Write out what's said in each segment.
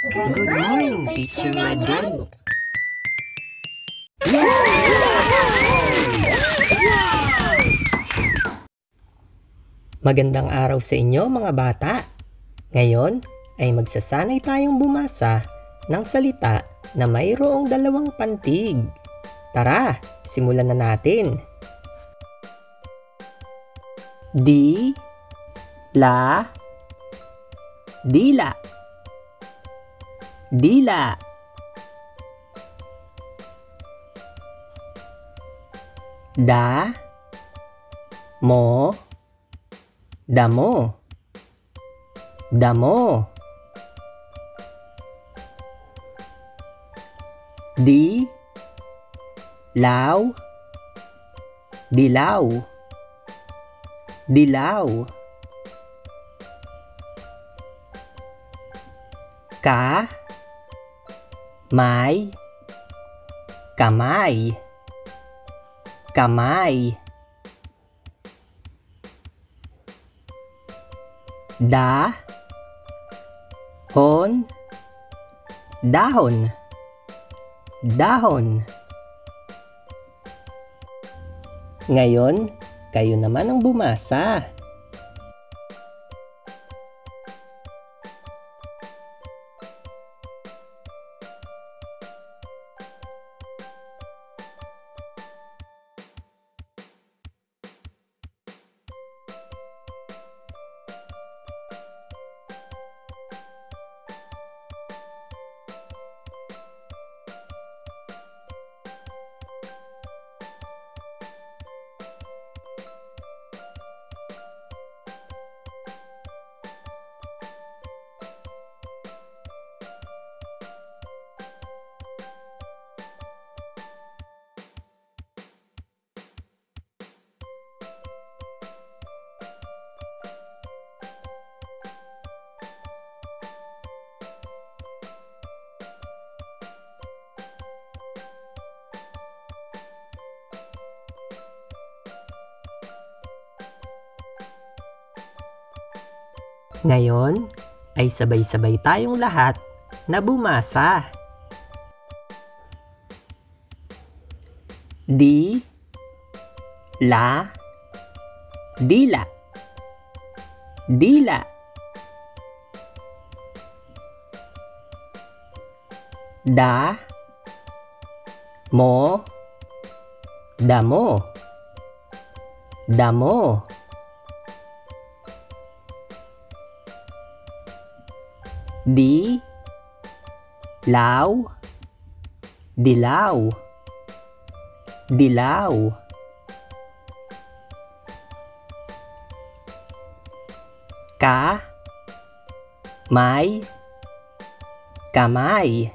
Good morning, Teacher Red Red. Magandang araw sa inyo mga bata. Ngayon ay magsasanay tayong bumasa ng salita na mayroong dalawang pantig. Tara, simulan na natin. Di, la, dila. Dila. Da, mo, damo. Damo. Di, law, dilaw. Dilaw. Ka, may, kamay. Kamay. Da, hon, dahon. Dahon. Ngayon, kayo naman ang bumasa. Ngayon ay sabay-sabay tayong lahat na bumasa. Di, la, dila. Dila. Da, mo, damo. Damo. Di, law, dilaw. Dilaw. Ka, may, kamay.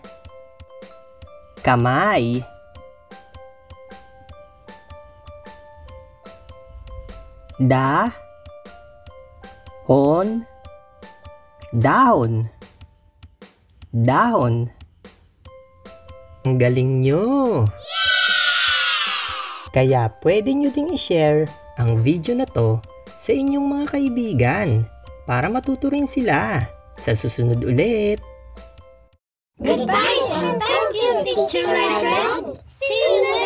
Kamay. Da, hon, dahon. Dahon. Ang galing nyo! Kaya pwede nyo ding i-share ang video na to sa inyong mga kaibigan para matuto rin sila. Sa susunod ulit! Goodbye and thank you, Teacher Red Red. See you next